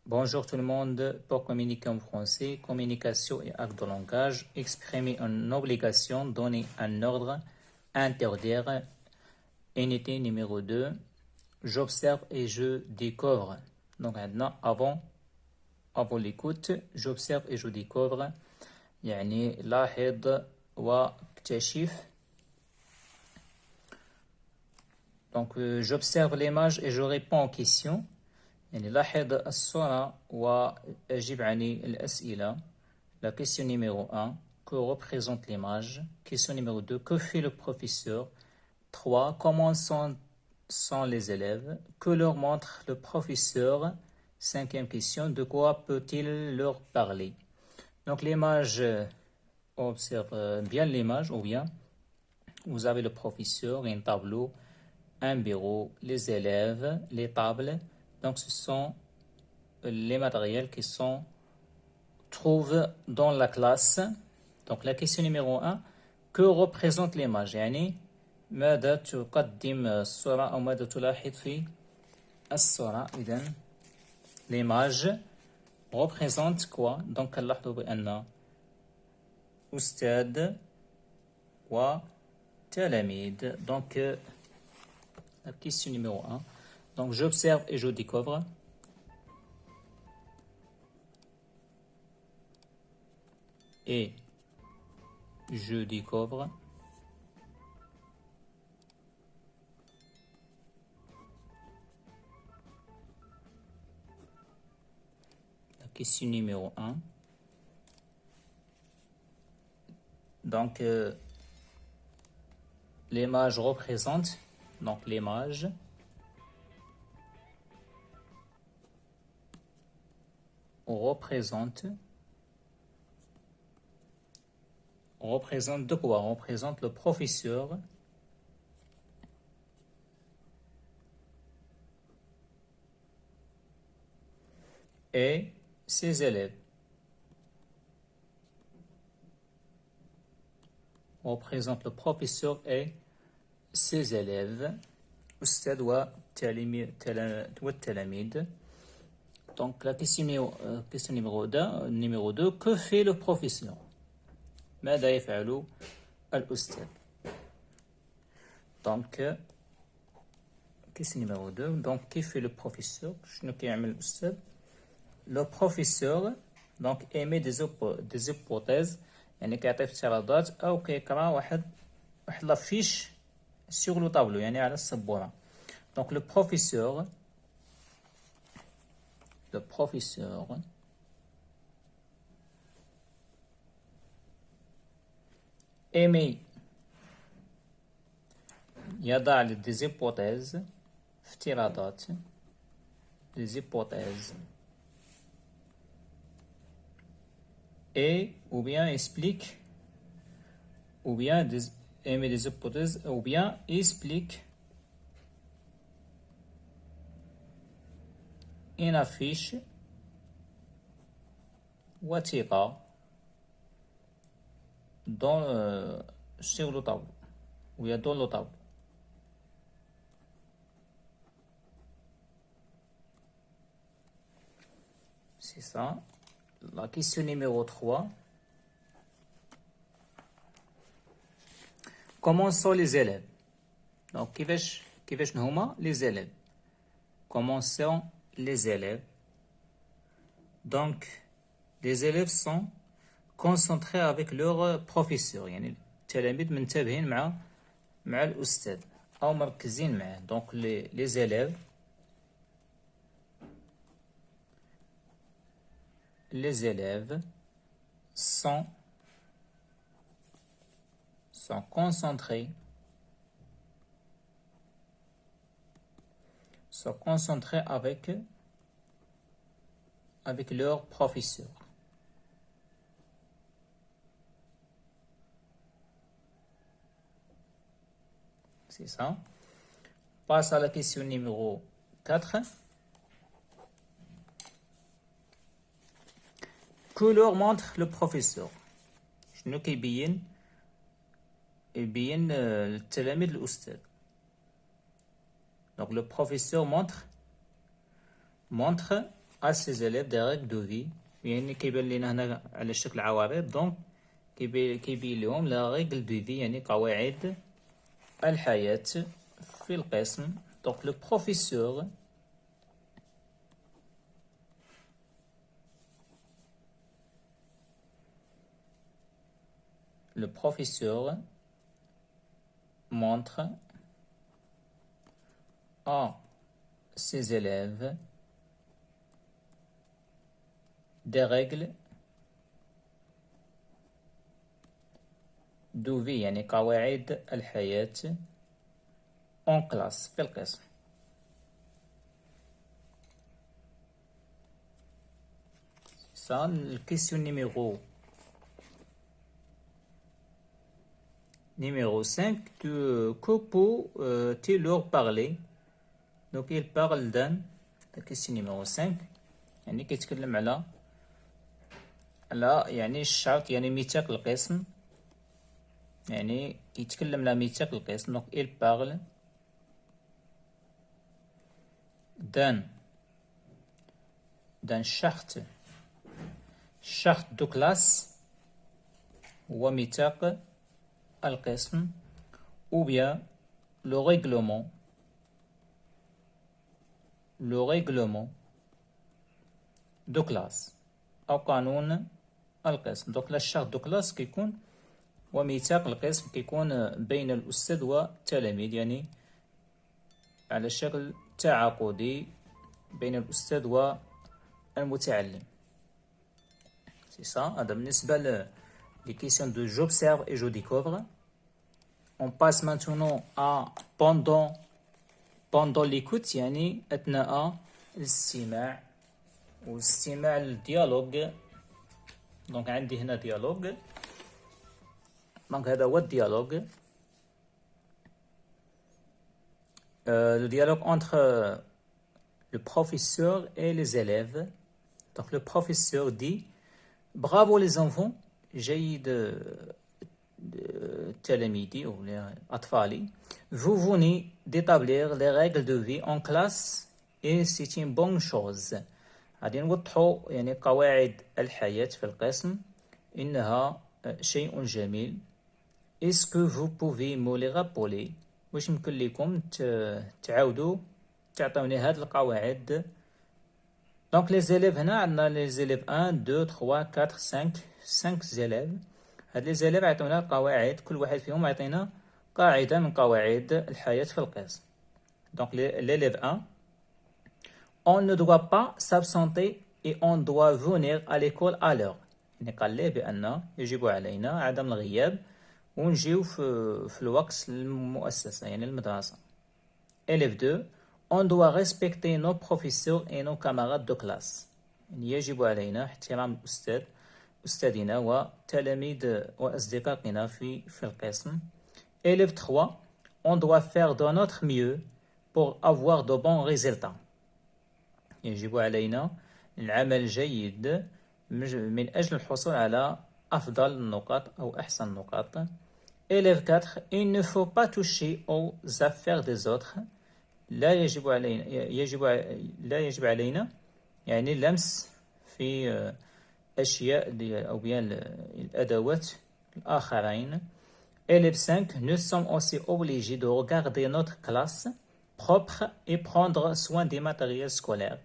Bonjour tout le monde. Pour communiquer en français, communication et acte de langage, exprimer une obligation, donner un ordre, interdire. Unité numéro 2. J'observe et je découvre. Donc maintenant, avant l'écoute, j'observe et je découvre. يعني لاحظ واكتشف. Donc j'observe l'image et je réponds aux questions. يعني لاحظ الصورة وأجيب عن الأسئلة. La question numéro 1, que représente l'image? Question numéro 2, que fait le professeur? 3, comment sont les élèves? Que leur montre le professeur? Cinquième question, de quoi peut-il leur parler? Donc l'image, on observe bien l'image, ou bien vous avez le professeur, un tableau, un bureau, les élèves, les tables. Donc ce sont les matériels qui sont trouvent dans la classe. Donc la question numéro 1, que représente l'image؟ يعني ماذا تقدم الصورة أو ماذا تلاحظ في الصورة؟ إذن l'image représente quoi؟ donc نلاحظوا بأن أستاذ وتلاميذ. donc la question numéro 1, donc j'observe et je découvre. Et je découvre. La question numéro 1. Donc, l'image représente. Donc, l'image représente de quoi? Représente le professeur et ses élèves. Représente le professeur et ses élèves. أستاذ والتلاميذ. Donc la question numéro 2, que fait le professeur? ماذا يفعل الأستاذ؟ Donc question numéro 2, donc qui fait le professeur؟ شنو كيعمل الأستاذ؟ Le professeur donc émet des hypothèses، يعني كيعطي افتراضات أو كيقرا واحد لافيش sur le tableau، يعني على السبورة. donc le professeur émet يضع des hypothèses، افتراضات، des hypothèses et ou bien explique ou bien émet des hypothèses ou bien explique une affiche وثيقة sur le tableau ou bien dans le tableau. C'est ça. La question numéro 3. Comment sont les élèves? Donc, كيفاش هما les élèves? Comment sont les élèves? Donc, les élèves sont concentrés avec leur professeur. يعني التلاميذ منتبهين مع الأستاذ أو مركزين معه. Donc, les élèves sont concentrés avec leur professeur. C'est ça. Passe à la question numéro 4. Que leur montre le professeur? شنو يبين التلاميذ الأستاذ. Donc le professeur montre à ses élèves des règles de vie. يعني كيبان لنا هنا على شكل عوارض. دونك كيبين لهم لا رègle de vie يعني قواعد الحياة في القسم. دونك le professeur montre à ses élèves des règles de vie يعني قواعد الحياة en classe في القسم. Ça, la question numéro 5, que peut-il leur parler? Donc il parle d'un, la question numéro 5 يعني كيتكلم على يعني الشرط يعني ميثاق القسم يعني يتكلم على ميثاق القسم. donc il parle d'un charte de classe هو ميثاق القسم ou bien le règlement de classe أو قانون القسم. donc la charte de classe كيكون وميثاق القسم كيكون بين الأستاذ والتلاميذ يعني على شكل تعاقدي بين الأستاذ والمتعلم. c'est ça. هذا بالنسبة les questions de j'observe et je découvre. On passe maintenant à pendant l'écoute يعني أثناء الاستماع واستماع الديالوج. donc عندي هنا ديالوج. donc هذا هو الديالوج. le dialogue entre le professeur et les élèves. donc le professeur dit bravo les enfants جيد تلاميذي ou أطفالي. vous venez d'établir les règles de vie en classe et c'est une bonne chose. غادي نوضحوا يعني قواعد الحياة في القسم إنها شيء جميل. est-ce que vous pouvez me les rappeler واش يمكن لكم تعاودوا تعطوني هاد القواعد. donc les élèves هنا عندنا les élèves 1 2 3 4 5 élèves. هاد les élèves عطونا قواعد كل واحد فيهم عطينا قاعدة من قواعد الحياة في القسم. donc l'élève 1 on ne doit pas s'absenter et on doit venir à l'école à l'heure. يعني قال ليه بأن يجب علينا عدم الغياب ونجيو في الوقت المؤسسة يعني المدرسة. élève 2 on doit respecter nos professeurs et nos camarades de classe. يعني يجب علينا احترام أستاذنا وتلاميذ وأصدقائنا في القسم. élève 3 on doit faire de notre mieux pour avoir de bons résultats. يجب علينا العمل جيد من أجل الحصول على أفضل النقاط أو أحسن النقاط. élève 4 il ne faut pas toucher aux affaires des autres. لا يجب علينا يعني اللمس في أشياء أو بيان الأدوات الآخرين. élève 5 nous sommes aussi obligés de regarder notre classe propre et prendre soin des matériels scolaires.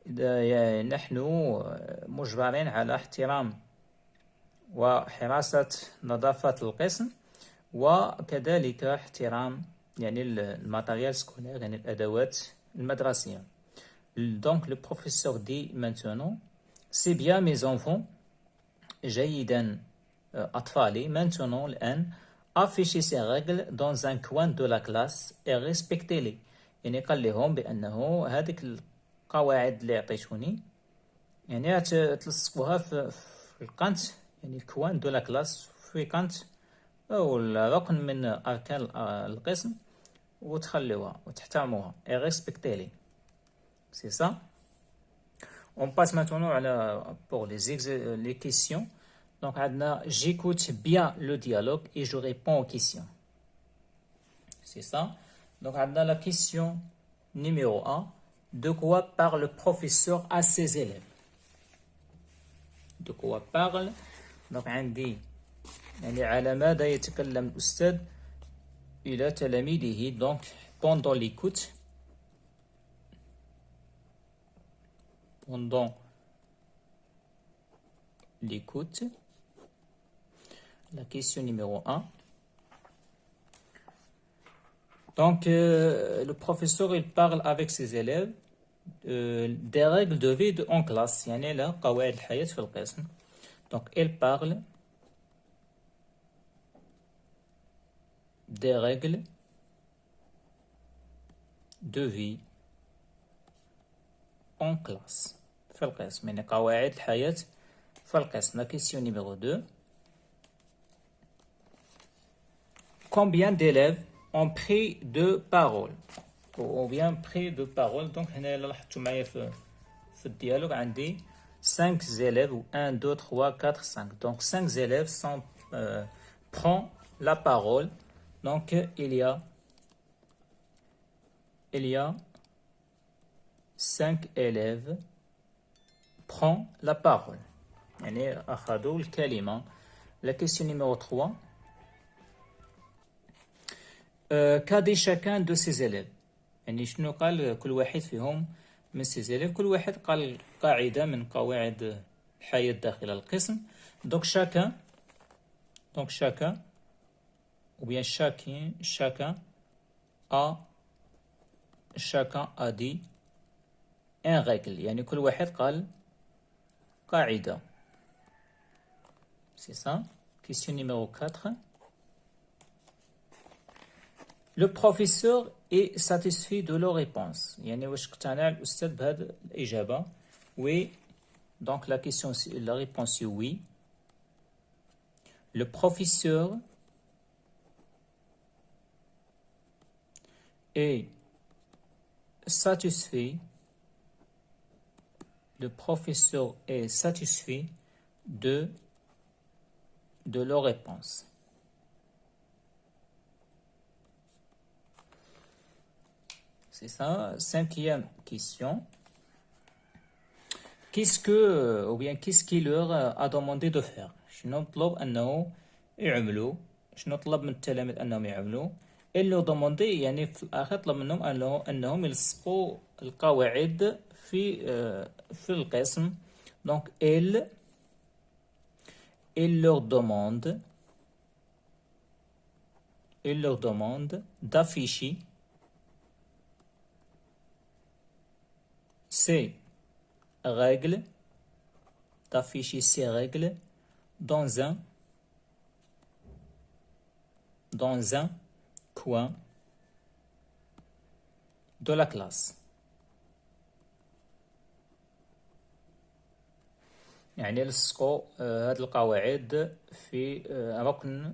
نحن مجبرين على احترام وحراسة نظافة القسم وكذلك احترام يعني الماتيريال سكولير يعني الأدوات المدرسية. donc le professeur dit maintenant c'est bien mes enfants جيدا أطفالي maintenant الآن affichez ces règles dans un coin de la classe et respectez-les. يعني قال لهم بأنه هذيك القواعد اللي عطيتوني يعني تلصقوها في القنت يعني الكوان دو لا كلاس في قنت أو الركن من أركان القسم وتخلوها وتحترموها et respectez-les. c'est ça. on passe maintenant pour les questions. donc عندنا j'écoute bien le dialogue et je réponds aux questions. c'est ça. donc عندنا la question numéro 1 de quoi parle le professeur à ses élèves. De quoi parle. Donc عندي يعني على ماذا يتكلم الأستاذ إلى تلاميذه. Donc pendant l'écoute. Pendant l'écoute. La question numéro 1. Donc, le professeur, il parle avec ses élèves des règles de vie en classe. يعني لا قواعد الحياة في القسم. Donc, il parle des règles de vie en classe. في القسم. يعني قواعد الحياة في القسم. La question numéro 2. Combien d'élèves ont pris de parole ou bien pris de parole. Donc هنا لاحظتوا معايا في الديالوج عندي 5 élèves ou 1 2 3 4 5. Donc 5 élèves prend la parole. Donc il y a 5 élèves prend la parole. يعني أخذوا الكلمة. La question numéro 3. Qu'a dit chacun de ses élèves. يعني شنو قال كل واحد فيهم من ses élèves. كل واحد قال قاعدة من قواعد الحياة داخل القسم. Donc chacun ou bien chacun a dit un règle. يعني كل واحد قال قاعدة. C'est ça. Question numéro 4. Le professeur est satisfait de leur réponse. يعني واش اقتنع الأستاذ بهذه الإجابة. Oui. Donc la réponse est oui. Le professeur est satisfait. Le professeur est satisfait de leur réponse. C'est ça. 5e question. Qu'est-ce qu'il leur a demandé de faire. شنو طلب أنه يعملوا. شنو طلب من التلاميذ أنهم يعملوا. ils leur demandé يعني في الآخر طلب منهم أنهم يلصقوا القواعد في القسم. Donc il leur demande d'afficher ces règles dans un coin de la classe. يعني لصقوا هذه القواعد في ركن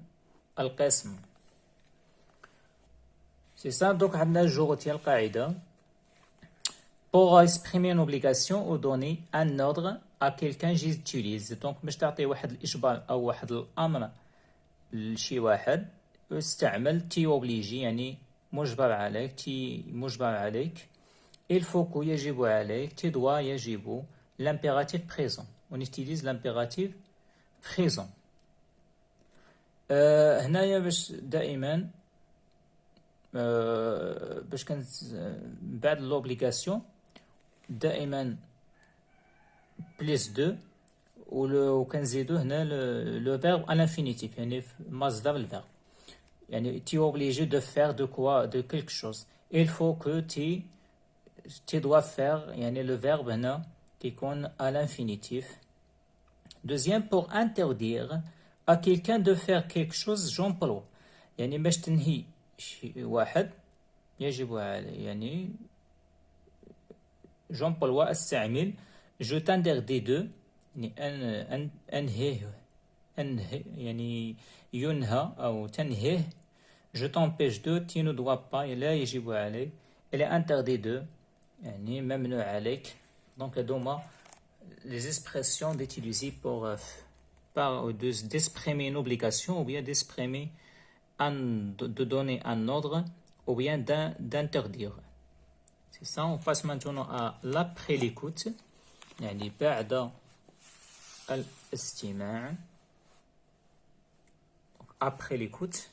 القسم. C'est ça. Donc عندنا الجملة ديال القاعدة. Pour exprimer une obligation ou donner un ordre à quelqu'un j'utilise. Donc باش تعطي واحد الإجبار أو واحد الأمر لشي واحد استعمل تي اوبليجي يعني مجبر عليك. il faut que يجب عليك. tu dois يجب. l'impératif présent. On utilise l'impératif présent. هنايا باش دائما باش كانت بعد l'obligation دائما plus 2 وكنزيدو هنا le verbe à l'infinitif يعني مصدر الفيرب. يعني tu es obligé de faire de quoi, de quelque chose. il faut que tu dois faire يعني le verbe هنا يكون à l'infinitif. Deuxième, pour interdire à quelqu'un de faire quelque chose j'emploie. يعني باش تنهي شي واحد يجب عليه يعني j'emploie استعمل je t'interdis de يعني انهيه يعني ينهى أو تنهيه. je t'empêche de. tu ne dois pas. لا يجب عليك. il est interdit de يعني ممنوع عليك. donc هذوما les expressions d'utiliser pour d'exprimer une obligation ou bien d'exprimer de donner un ordre ou bien d'interdire. C'est ça, on passe maintenant à l'après l'écoute. يعني بعد الاستماع. Après l'écoute.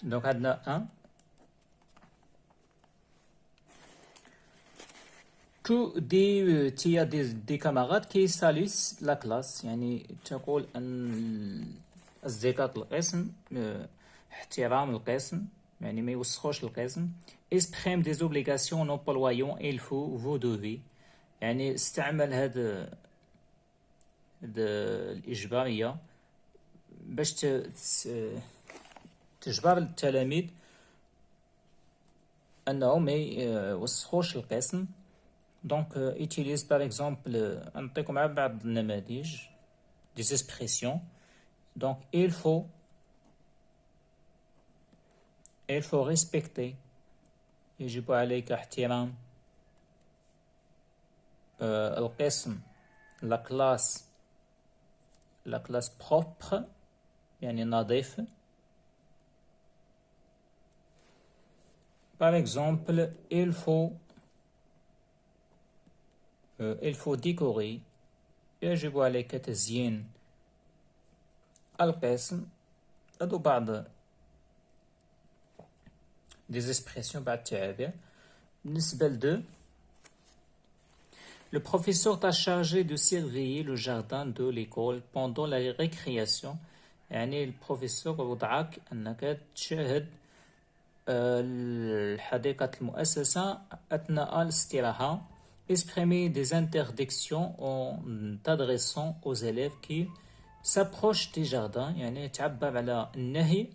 Donc, on a un. Tu as des camarades qui saluent la classe. يعني تقول أن أصدقاء القسم احترام القسم يعني ما يوسخوش القسم. exprime des obligations en employant il faut vous devez يعني استعمل هذا الإجبارية باش تجبر التلاميذ أنهم ما يوسخوش القسم. Donc, utilise par exemple, نعطيكم بعض النماذج des expressions. Donc, il faut respecter. يجب عليك احترام القسم la classe propre يعني نظيف. Par exemple, il faut décorer. يجب عليك تزيين القسم. هذو بعض des expressions بعد التعابير. بالنسبة ل le professeur t'a chargé de surveiller le jardin de l'école pendant la récréation. يعني البروفيسور وضعك أنك تشاهد حديقة المؤسسة أثناء الاستراحة. Exprimer des interdictions en t'adressant aux élèves qui s'approchent du jardin. يعني تعبر على النهي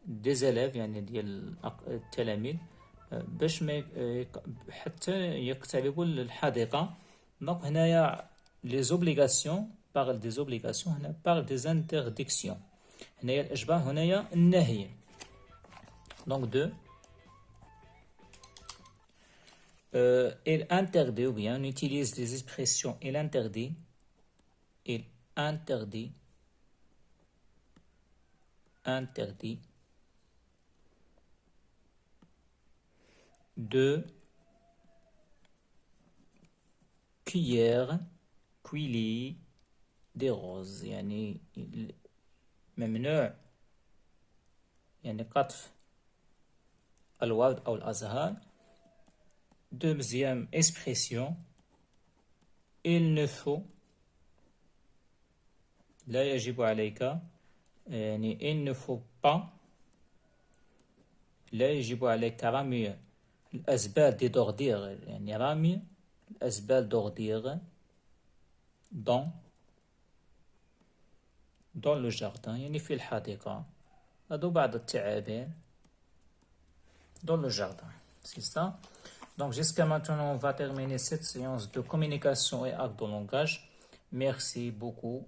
des élèves يعني ديال التلاميذ باش ما حتى يقتربوا للحديقة. دونك هنايا les obligations parle des obligations هنا parle des interdictions. هنايا الإجبار هنايا النهي. Donc deux. Il interdit ou bien on utilise des expressions il interdit de cuillère كويلي des roses يعني ممنوع يعني قطف الورد أو الأزهار. Deuxième expression, il ne faut لا يجب عليك يعني il ne faut pas لا يجب عليك رمي الأزبال دي دوردير يعني رمي الأزبال دوردير dans le jardin يعني في الحديقة. هذو بعض التعابير dans le jardin. C'est ça. Donc jusqu'à maintenant, on va terminer cette séance de communication et acte de langage. Merci beaucoup.